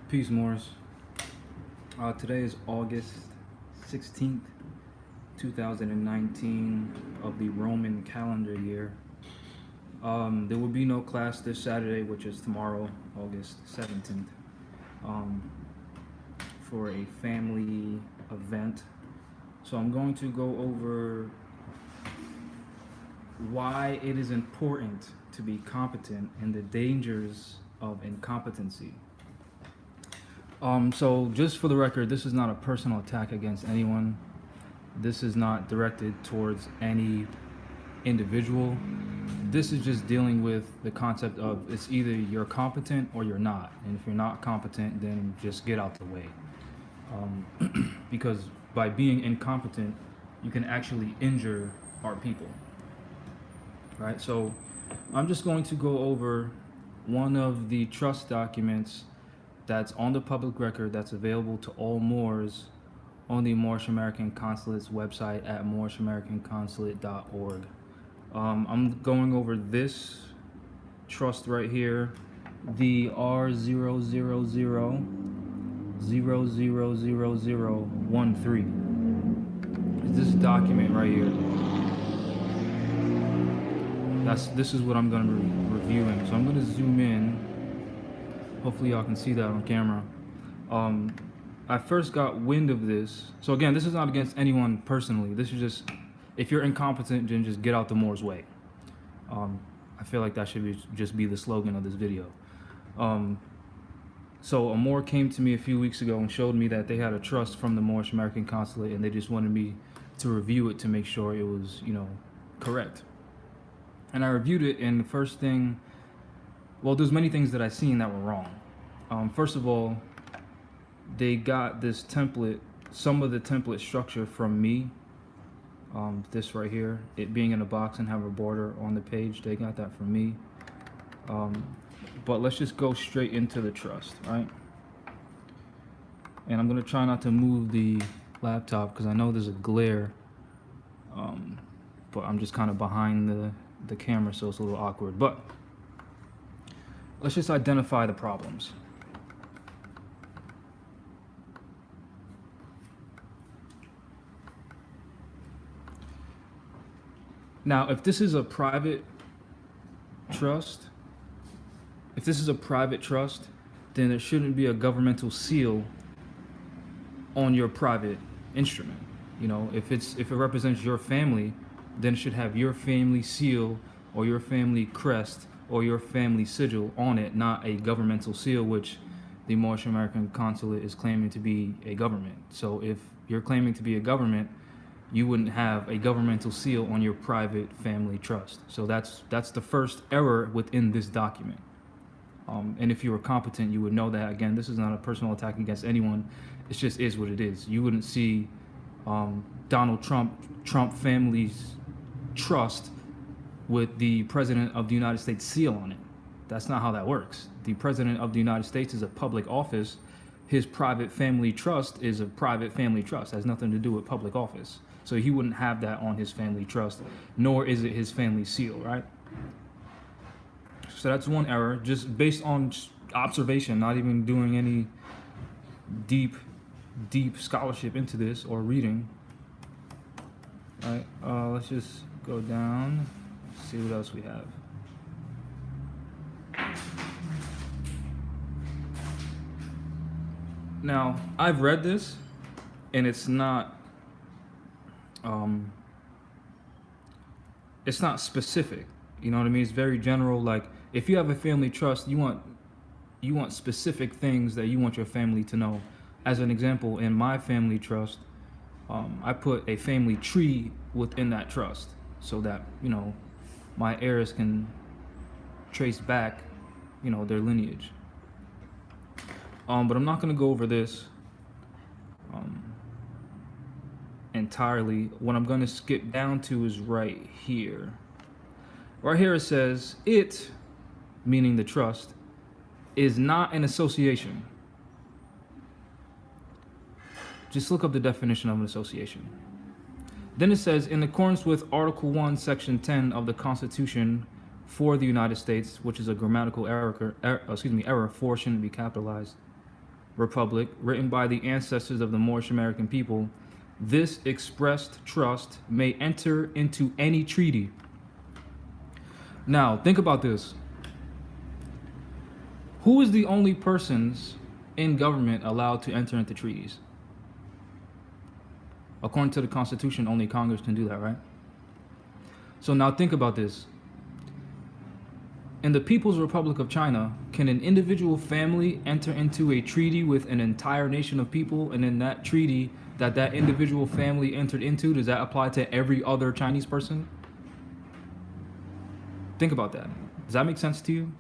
Peace, Morris. Today is August 16th, 2019 of the Roman calendar year. There will be no class this Saturday, which is tomorrow, August 17th, for a family event. So I'm going to go over why it is important to be competent and the dangers of incompetency. So just for the record, this is not a personal attack against anyone. This is not directed towards any individual. This is just dealing with the concept of it's either you're competent or you're not. And if you're not competent, then just get out the way. Because by being incompetent, you can actually injure our people. Right? So I'm just going to go over one of the trust documents that's on the public record that's available to all Moors on the Moorish American Consulate's website at moorishamericanconsulate.org. I'm going over this trust right here, the R000000013. This document right here. This is what I'm going to be reviewing. So I'm going to zoom in. Hopefully y'all can see that on camera. I first got wind of this. So again, this is not against anyone personally. This is just, if you're incompetent, then just get out the Moor's way. I feel like that should just be the slogan of this video. So a Moor came to me a few weeks ago and showed me that they had a trust from the Moorish American Consulate, and they just wanted me to review it to make sure it was, correct. And I reviewed it, and the first thing, well, there's many things that I seen that were wrong. First of all, they got this template, some of the template structure from me. This right here, it being in a box and have a border on the page, they got that from me. But let's just go straight into the trust, right? And I'm gonna try not to move the laptop because I know there's a glare, but I'm just kind of behind the camera, so it's a little awkward. But let's just identify the problems. Now, if this is a private trust, then there shouldn't be a governmental seal on your private instrument. If it represents your family, then it should have your family seal or your family crest or your family sigil on it, not a governmental seal, which the Moorish American Consulate is claiming to be a government. So if you're claiming to be a government, you wouldn't have a governmental seal on your private family trust. So that's the first error within this document. And if you were competent, you would know that. Again, this is not a personal attack against anyone. It just is what it is. You wouldn't see Donald Trump family's trust with the President of the United States seal on it. That's not how that works. The President of the United States is a public office. His private family trust is a private family trust. It has nothing to do with public office. So he wouldn't have that on his family trust, nor is it his family seal, right? So that's one error, just based on observation, not even doing any deep scholarship into this or reading. All right, let's just go down, see what else we have. Now, I've read this, and it's not specific. You know what I mean? It's very general. Like, if you have a family trust, you want specific things that you want your family to know. As an example, in my family trust, I put a family tree within that trust so that, my heirs can trace back, their lineage. But I'm not going to go over this entirely. What I'm going to skip down to is right here. Right here it says, it, meaning the trust, is not an association. Just look up the definition of an association. Then it says, in accordance with Article 1, Section 10 of the Constitution for the United States, which is a grammatical error, error, 4 shouldn't be capitalized. republic written by the ancestors of the Moorish American people, this expressed trust may enter into any treaty. Now, think about this. Who is the only persons in government allowed to enter into treaties? According to the Constitution, only Congress can do that, right? So now think about this. In the People's Republic of China, can an individual family enter into a treaty with an entire nation of people, and in that treaty that individual family entered into, does that apply to every other Chinese person? Think about that. Does that make sense to you?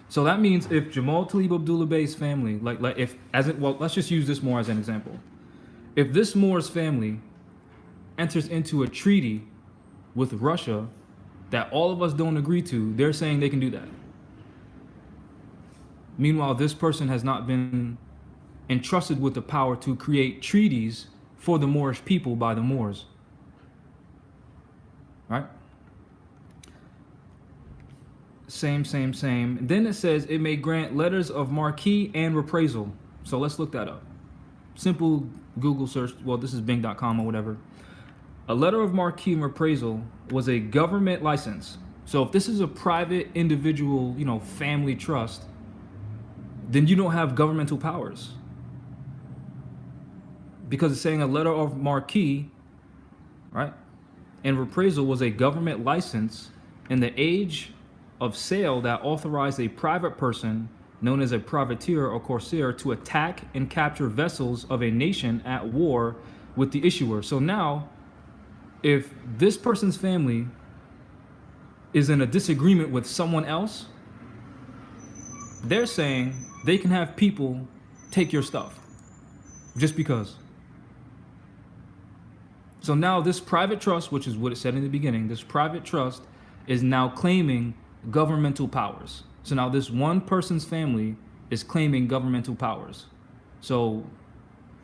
So that means if Jamal Talib Abdullah Bey's family, let's just use this Moor as an example. If this Moor's family enters into a treaty with Russia that all of us don't agree to, they're saying they can do that. Meanwhile, this person has not been entrusted with the power to create treaties for the Moorish people by the Moors. Right? Same. Then it says it may grant letters of marquee and reprisal. So let's look that up. Simple Google search. Well, this is Bing.com or whatever. A letter of marquee and reprisal was a government license. So if this is a private individual, family trust, then you don't have governmental powers. Because it's saying a letter of marquee, right? And reprisal was a government license in the age of sale that authorized a private person known as a privateer or corsair to attack and capture vessels of a nation at war with the issuer. So now, if this person's family is in a disagreement with someone else, they're saying they can have people take your stuff just because. So now this private trust, which is what it said in the beginning, this private trust is now claiming governmental powers. So now this one person's family is claiming governmental powers. So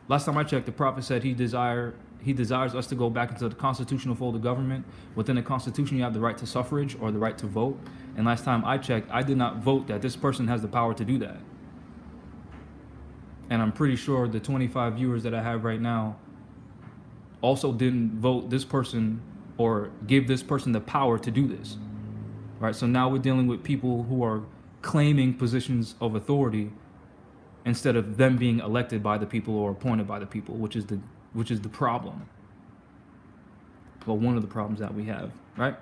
last time I checked, the prophet said he desires us to go back into the constitutional fold of government. Within the Constitution, you have the right to suffrage or the right to vote. And last time I checked, I did not vote that this person has the power to do that. And I'm pretty sure the 25 viewers that I have right now also didn't vote this person or give this person the power to do this. Right? So now we're dealing with people who are claiming positions of authority instead of them being elected by the people or appointed by the people, which is the problem. Well, one of the problems that we have, right?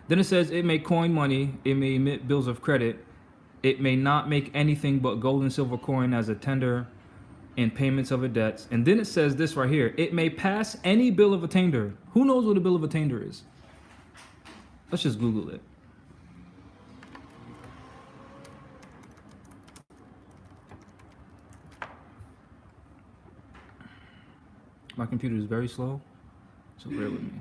Then it says it may coin money, it may emit bills of credit, it may not make anything but gold and silver coin as a tender in payments of a debts. And then it says this right here, it may pass any bill of attainder. Who knows what a bill of attainder is? Let's just Google it. My computer is very slow, so bear with me.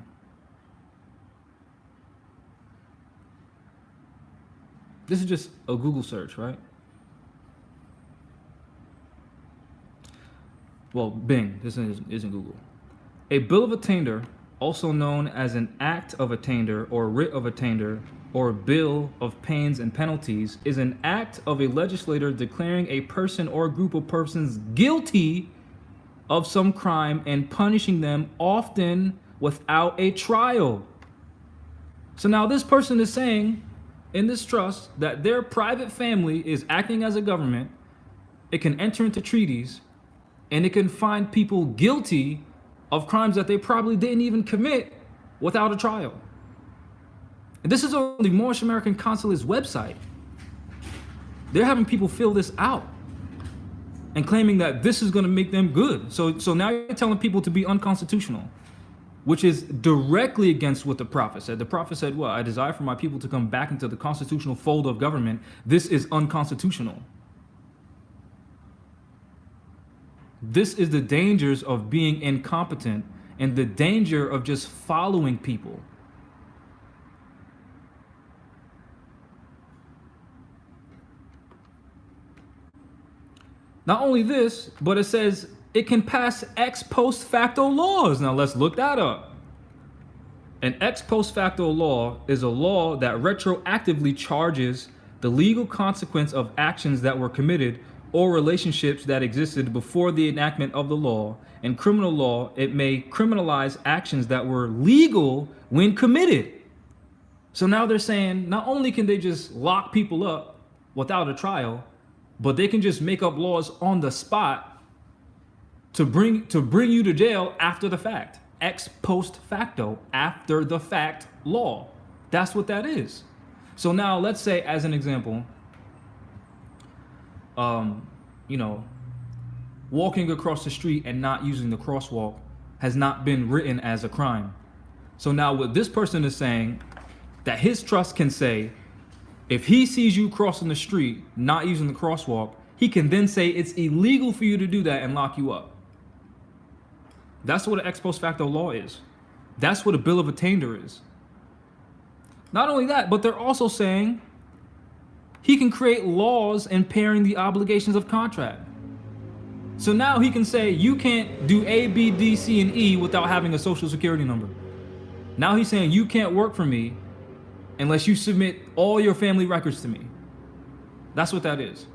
This is just a Google search, right? Well, Bing, this isn't Google. A bill of attainder, also known as an act of attainder or writ of attainder or bill of pains and penalties, is an act of a legislator declaring a person or group of persons guilty of some crime and punishing them, often without a trial. So now this person is saying in this trust that their private family is acting as a government. It can enter into treaties and it can find people guilty of crimes that they probably didn't even commit without a trial. And this is on the Moorish American Consulate's website. They're having people fill this out and claiming that this is going to make them good. So now you're telling people to be unconstitutional, which is directly against what the prophet said. The prophet said, well, I desire for my people to come back into the constitutional fold of government. This is unconstitutional. This is the dangers of being incompetent and the danger of just following people. Not only this, but it says it can pass ex post facto laws. Now let's look that up. An ex post facto law is a law that retroactively charges the legal consequence of actions that were committed or relationships that existed before the enactment of the law. In criminal law, it may criminalize actions that were legal when committed. So now they're saying not only can they just lock people up without a trial, but they can just make up laws on the spot to bring you to jail after the fact. Ex post facto, after the fact law. That's what that is. So now let's say, as an example, walking across the street and not using the crosswalk has not been written as a crime. So now what this person is saying, that his trust can say, if he sees you crossing the street, not using the crosswalk, he can then say it's illegal for you to do that and lock you up. That's what an ex post facto law is. That's what a bill of attainder is. Not only that, but they're also saying he can create laws impairing the obligations of contract. So now he can say you can't do A, B, D, C, and E without having a social security number. Now he's saying you can't work for me unless you submit all your family records to me. That's what that is.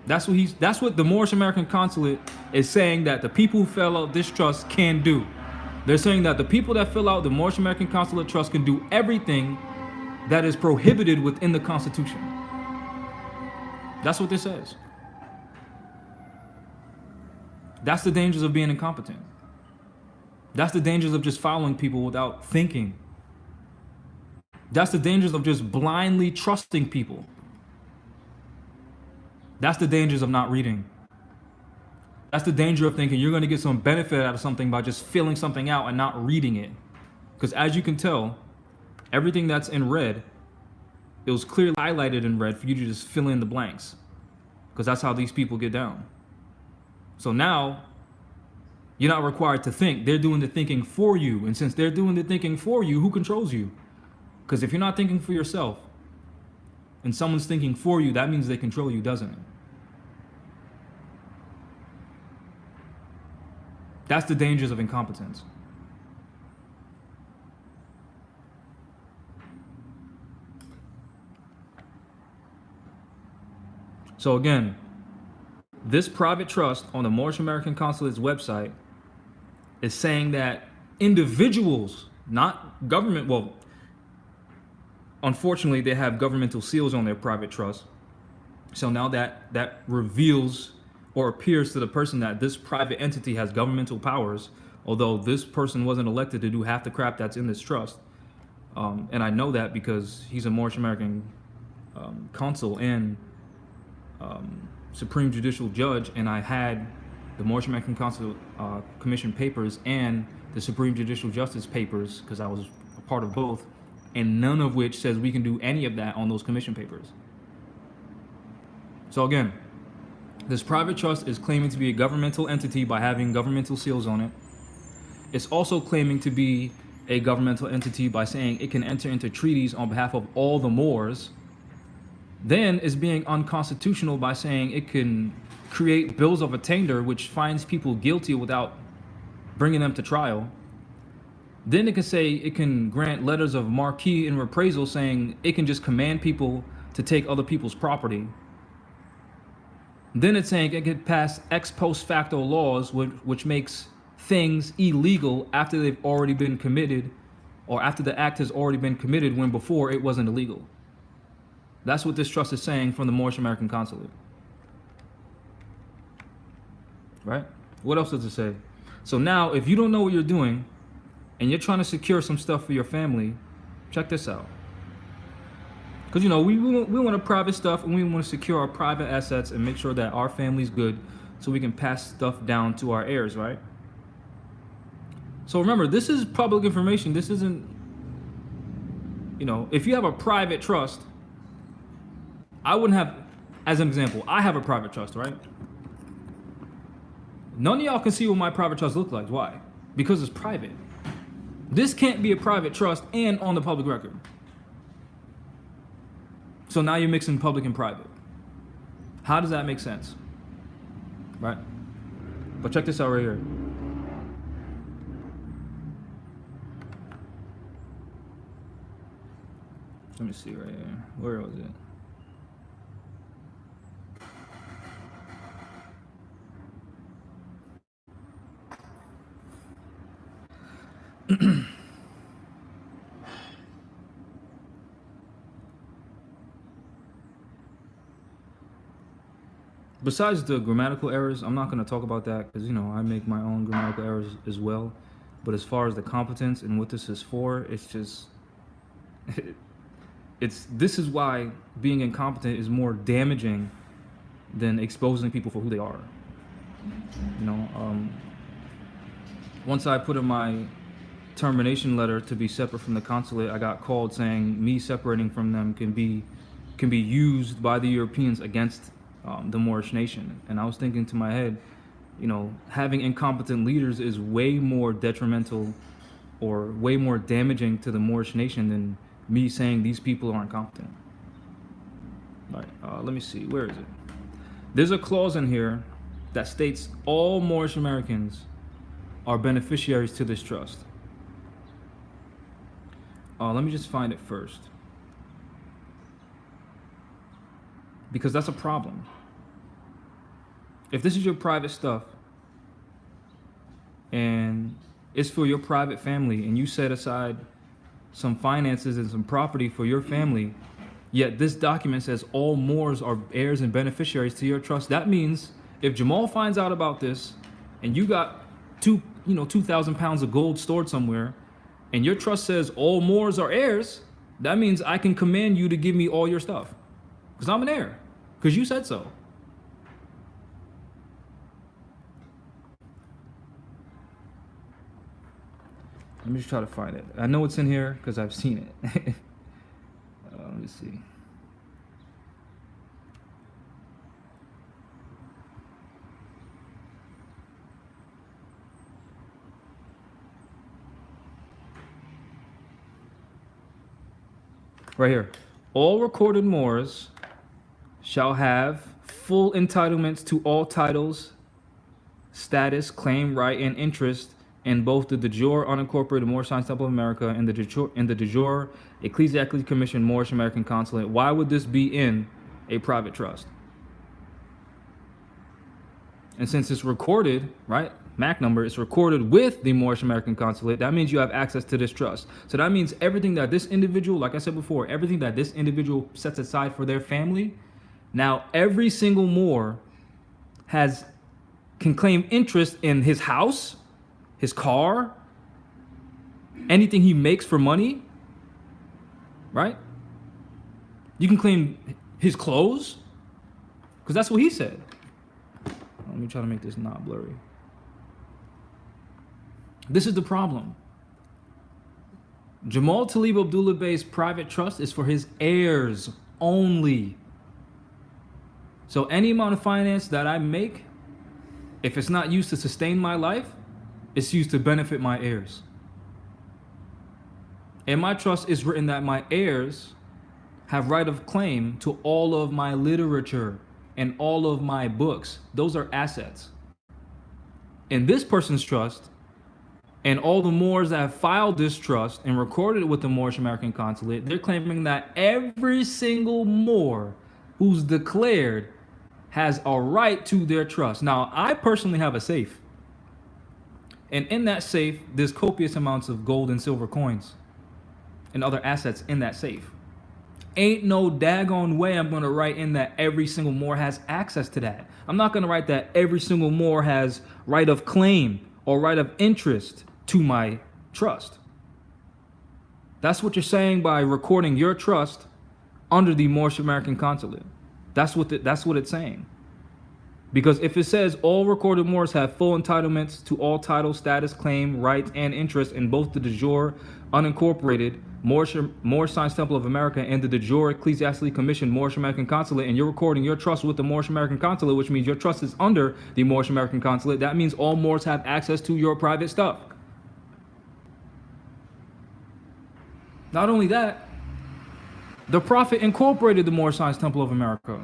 That's what the Moorish American Consulate is saying that the people who fill out this trust can do. They're saying that the people that fill out the Moorish American Consulate trust can do everything that is prohibited within the Constitution. That's what this says. That's the dangers of being incompetent. That's the dangers of just following people without thinking. That's the dangers of just blindly trusting people. That's the dangers of not reading. That's the danger of thinking you're going to get some benefit out of something by just filling something out and not reading it. Because as you can tell, everything that's in red, it was clearly highlighted in red for you to just fill in the blanks. Because that's how these people get down. So now, you're not required to think. They're doing the thinking for you. And since they're doing the thinking for you, who controls you? Because if you're not thinking for yourself, and someone's thinking for you, that means they control you, doesn't it? That's the dangers of incompetence. So again, this private trust on the Moorish American Consulate's website is saying that individuals, not government, well, unfortunately, they have governmental seals on their private trust. So now that reveals or appears to the person that this private entity has governmental powers, although this person wasn't elected to do half the crap that's in this trust. And I know that because he's a Moorish American consul and Supreme Judicial Judge, and I had the Moorish American Consul Commission papers and the Supreme Judicial Justice papers, because I was a part of both, and none of which says we can do any of that on those commission papers. So again, this private trust is claiming to be a governmental entity by having governmental seals on it. It's also claiming to be a governmental entity by saying it can enter into treaties on behalf of all the Moors. Then is being unconstitutional by saying it can create bills of attainder, which finds people guilty without bringing them to trial. Then it can say it can grant letters of marquee and reprisal, saying it can just command people to take other people's property. Then it's saying it can pass ex post facto laws, which makes things illegal after they've already been committed, or after the act has already been committed when before it wasn't illegal. That's what this trust is saying from the Moorish American Consulate. Right? What else does it say? So now, if you don't know what you're doing, and you're trying to secure some stuff for your family, check this out. Because, you know, we want to private stuff, and we want to secure our private assets and make sure that our family's good so we can pass stuff down to our heirs, right? So remember, this is public information. This isn't, you know, if you have a private trust, I wouldn't have, as an example, I have a private trust, right? None of y'all can see what my private trust looks like. Why? Because it's private. This can't be a private trust and on the public record. So now you're mixing public and private. How does that make sense? Right? But check this out right here. Let me see right here. Where was it? Besides the grammatical errors, I'm not going to talk about that because, I make my own grammatical errors as well. But as far as the competence and what this is for, it's just, this is why being incompetent is more damaging than exposing people for who they are. Once I put in my termination letter to be separate from the consulate, I got called saying me separating from them can be used by the Europeans against the Moorish nation. And I was thinking to my head, having incompetent leaders is way more detrimental or way more damaging to the Moorish nation than me saying these people are incompetent. All right, let me see, where is it? There's a clause in here that states all Moorish Americans are beneficiaries to this trust. Let me just find it first, because that's a problem. If this is your private stuff and it's for your private family and you set aside some finances and some property for your family, yet this document says all Moors are heirs and beneficiaries to your trust, that means if Jamal finds out about this and you got 2,000 pounds of gold stored somewhere and your trust says all Moors are heirs, that means I can command you to give me all your stuff because I'm an heir, because you said so. Let me just try to find it. I know it's in here because I've seen it. Let me see. Right here. All recorded Moors shall have full entitlements to all titles, status, claim, right, and interest in both the de jure unincorporated Moorish Science Temple of America and the de jure ecclesiastically commissioned Moorish American Consulate. Why would this be in a private trust? And since it's recorded, right, MAC number, it's recorded with the Moorish American Consulate, that means you have access to this trust. So that means everything that this individual, like I said before, everything that this individual sets aside for their family, now every single Moor can claim interest in his house, his car, anything he makes for money, right? You can claim his clothes, because that's what he said. Let me try to make this not blurry. This is the problem. Jamal Talib Abdullah Bey's private trust is for his heirs only. So any amount of finance that I make, if it's not used to sustain my life, it's used to benefit my heirs. In my trust is written that my heirs have right of claim to all of my literature and all of my books. Those are assets. In this person's trust, and all the Moors that have filed this trust and recorded it with the Moorish American Consulate, they're claiming that every single Moor who's declared has a right to their trust. Now, I personally have a safe. And in that safe, there's copious amounts of gold and silver coins and other assets in that safe. Ain't no daggone way I'm gonna write in that every single Moor has access to that. I'm not gonna write that every single Moor has right of claim or right of interest to my trust. That's what you're saying by recording your trust under the Moorish American Consulate. That's what it's saying. Because if it says all recorded Moors have full entitlements to all title, status, claim, rights, and interest in both the de jure unincorporated Moorish Science Temple of America and the de jure ecclesiastically commissioned Moorish American Consulate, and you're recording your trust with the Moorish American Consulate, which means your trust is under the Moorish American Consulate, that means all Moors have access to your private stuff. Not only that, the Prophet incorporated the Moorish Science Temple of America.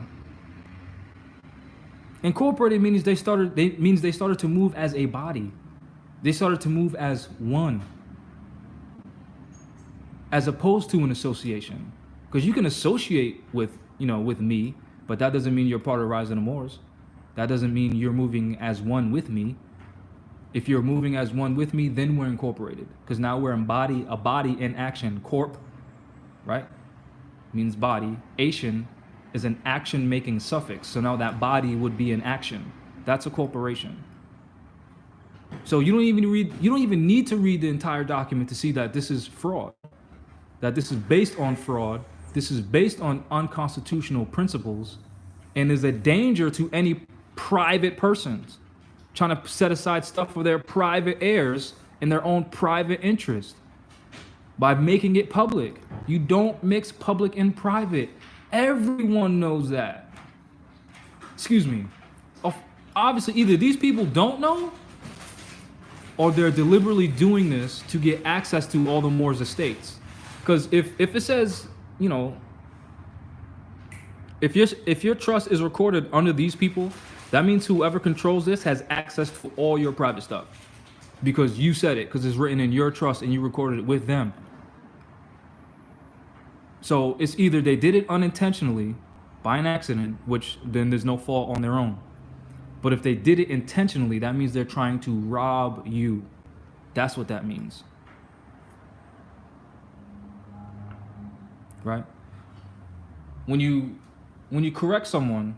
Incorporated means they started to move as a body. They started to move as one, as opposed to an association. Because you can associate with, with me, but that doesn't mean you're part of Rise of the Moors. That doesn't mean you're moving as one with me. If you're moving as one with me, then we're incorporated. Because now we're a body in action. Corp, right? Means body. Ation is an action-making suffix. So now that body would be an action. That's a corporation. So you don't even need to read the entire document to see that this is fraud. That this is based on fraud. This is based on unconstitutional principles and is a danger to any private persons trying to set aside stuff for their private heirs in their own private interest by making it public. You don't mix public and private. Everyone knows that. Excuse me. Obviously, either these people don't know or they're deliberately doing this to get access to all the Moors' estates. Because if it says, if your trust is recorded under these people, that means whoever controls this has access to all your private stuff. Because you said it, because it's written in your trust and you recorded it with them. So it's either they did it unintentionally by an accident, which then there's no fault on their own. But if they did it intentionally, that means they're trying to rob you. That's what that means. Right? When you correct someone,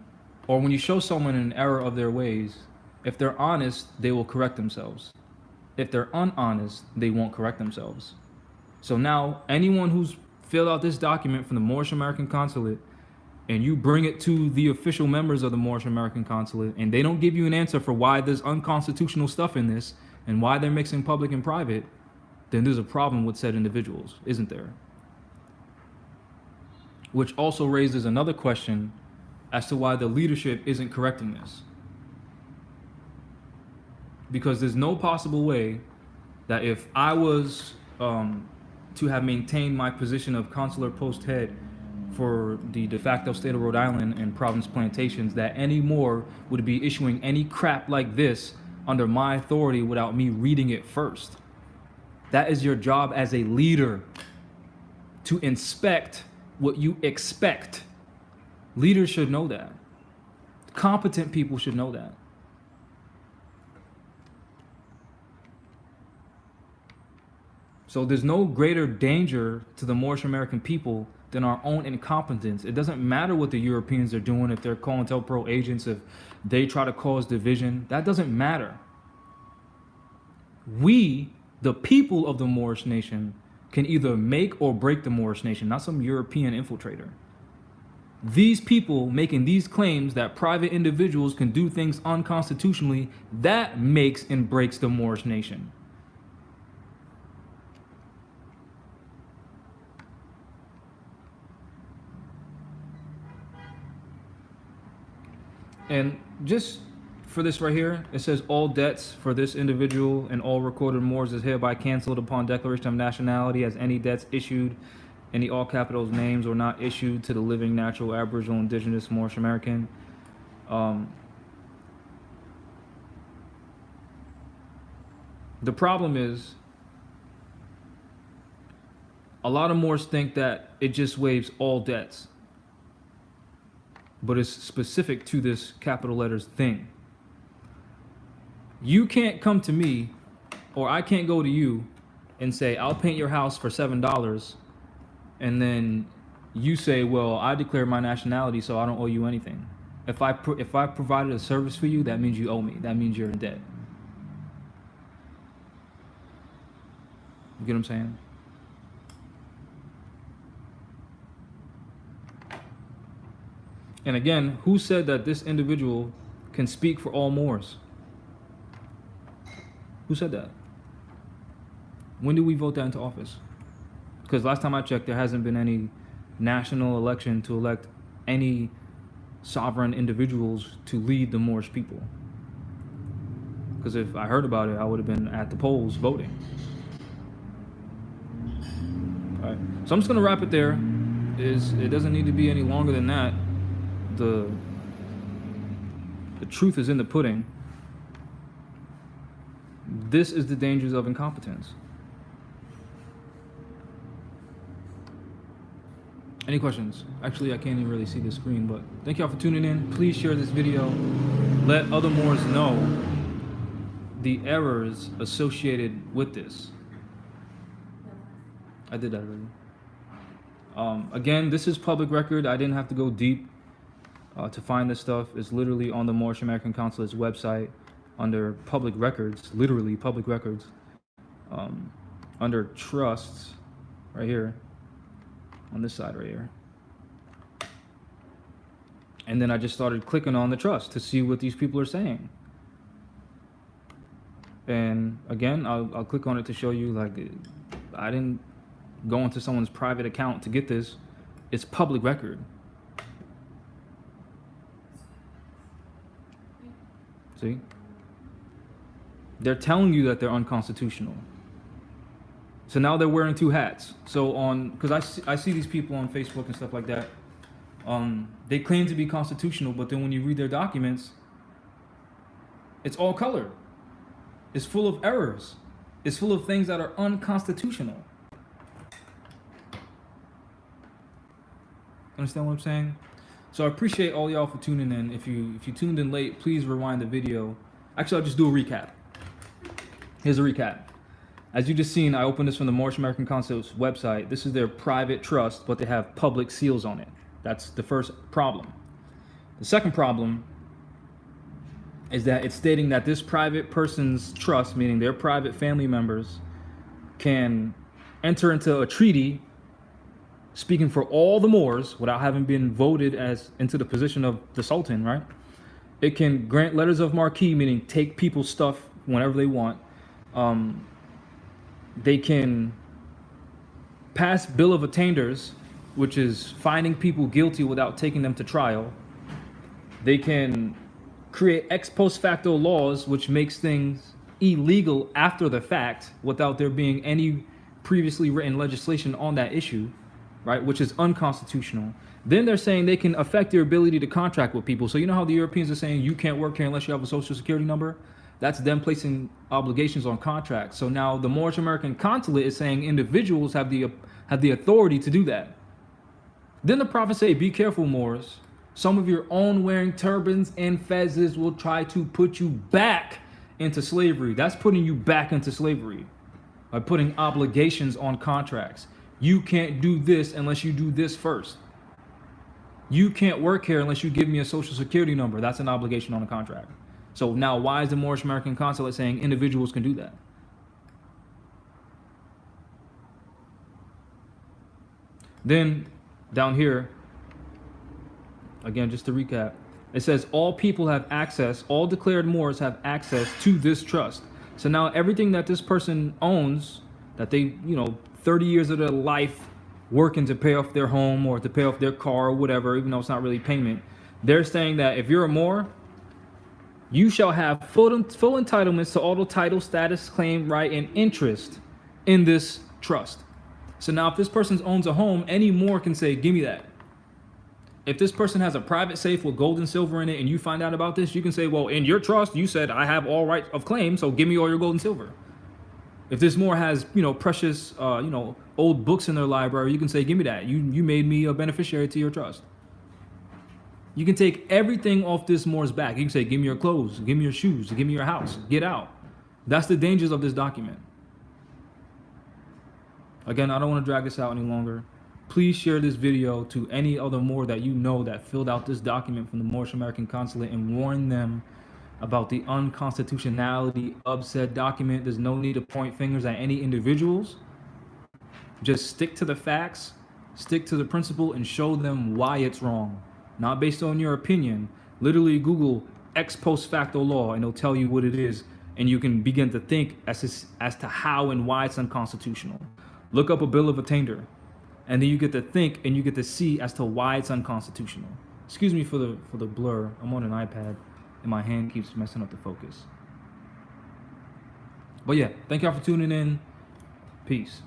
or when you show someone an error of their ways, if they're honest, they will correct themselves. If they're unhonest, they won't correct themselves. So now, anyone who's filled out this document from the Moorish American Consulate, and you bring it to the official members of the Moorish American Consulate, and they don't give you an answer for why there's unconstitutional stuff in this, and why they're mixing public and private, then there's a problem with said individuals, isn't there? Which also raises another question as to why the leadership isn't correcting this. Because there's no possible way that if I was to have maintained my position of consular post head for the de facto state of Rhode Island and Providence Plantations, that any more would be issuing any crap like this under my authority without me reading it first. That is your job as a leader, to inspect what you expect. Leaders should know that. Competent people should know that. So there's no greater danger to the Moorish American people than our own incompetence. It doesn't matter what the Europeans are doing, if they're COINTELPRO agents, if they try to cause division. That doesn't matter. We, the people of the Moorish nation, can either make or break the Moorish nation, not some European infiltrator. These people making these claims that private individuals can do things unconstitutionally, that makes and breaks the Moorish nation. And just for this right here, it says all debts for this individual and all recorded Moors is hereby canceled upon declaration of nationality, as any debts issued in the all capitals names or not issued to the living natural Aboriginal Indigenous Moorish American. The problem is a lot of Moors think that it just waives all debts, but it's specific to this capital letters thing. You can't come to me, or I can't go to you and say, I'll paint your house for $7, and then you say, well, I declare my nationality, so I don't owe you anything. If I provided a service for you, that means you owe me. That means you're in debt. You get what I'm saying? And again, who said that this individual can speak for all Moors? Who said that? When did we vote that into office? Because last time I checked, there hasn't been any national election to elect any sovereign individuals to lead the Moorish people. Because if I heard about it, I would have been at the polls voting. All right. So I'm just going to wrap it there. It doesn't need to be any longer than that. The truth is in the pudding. This is the dangers of incompetence. Any questions? Actually, I can't even really see the screen, but thank y'all for tuning in. Please share this video. Let other Moors know the errors associated with this. I did that already. Again, this is public record. I didn't have to go deep to find this stuff. It's literally on the Moorish American Consulate's website under public records, literally public records, under trusts, right here, on this side right here. And then I just started clicking on the trust to see what these people are saying. And again, I'll click on it to show you, like, I didn't go into someone's private account to get this. It's public record. See? They're telling you that they're unconstitutional. So now they're wearing two hats. So because I see these people on Facebook and stuff like that. They claim to be constitutional, but then when you read their documents, it's all colored. It's full of errors. It's full of things that are unconstitutional. Understand what I'm saying? So I appreciate all y'all for tuning in. If you tuned in late, please rewind the video. Actually, I'll just do a recap. Here's a recap. As you just seen, I opened this from the Moorish American Consulate's website. This is their private trust, but they have public seals on it. That's the first problem. The second problem is that it's stating that this private person's trust, meaning their private family members, can enter into a treaty speaking for all the Moors without having been voted as into the position of the Sultan, right? It can grant letters of marquee, meaning take people's stuff whenever they want. They can pass bill of attainders, which is finding people guilty without taking them to trial. They can create ex post facto laws, which makes things illegal after the fact without there being any previously written legislation on that issue, right? Which is unconstitutional. Then they're saying they can affect your ability to contract with people. So you know how the Europeans are saying you can't work here unless you have a social security number? That's them placing obligations on contracts. So now the Moorish American Consulate is saying individuals have the authority to do that. Then the prophets say, be careful, Moors. Some of your own wearing turbans and fezzes will try to put you back into slavery. That's putting you back into slavery by putting obligations on contracts. You can't do this unless you do this first. You can't work here unless you give me a social security number. That's an obligation on a contract. So now why is the Moorish American Consulate saying individuals can do that? Then down here, again, just to recap, it says all people have access, all declared Moors have access to this trust. So now everything that this person owns, that they, 30 years of their life working to pay off their home or to pay off their car or whatever, even though it's not really payment, they're saying that if you're a Moor, you shall have full entitlements to all the title, status, claim, right, and interest in this trust. So now if this person owns a home, any Moor can say, give me that. If this person has a private safe with gold and silver in it and you find out about this, you can say, well, in your trust, you said I have all right of claim, so give me all your gold and silver. If this Moor has, precious, old books in their library, you can say, give me that. You made me a beneficiary to your trust. You can take everything off this Moor's back. You can say, give me your clothes, give me your shoes, give me your house, get out. That's the dangers of this document. Again, I don't want to drag this out any longer. Please share this video to any other Moor that you know that filled out this document from the Moorish American Consulate and warn them about the unconstitutionality of said document. There's no need to point fingers at any individuals. Just stick to the facts, stick to the principle, and show them why it's wrong. Not based on your opinion. Literally Google ex post facto law and it'll tell you what it is, and you can begin to think as to how and why it's unconstitutional. Look up a bill of attainder, and then you get to think and you get to see as to why it's unconstitutional. Excuse me for the blur. I'm on an iPad and my hand keeps messing up the focus. But yeah, thank y'all for tuning in. Peace.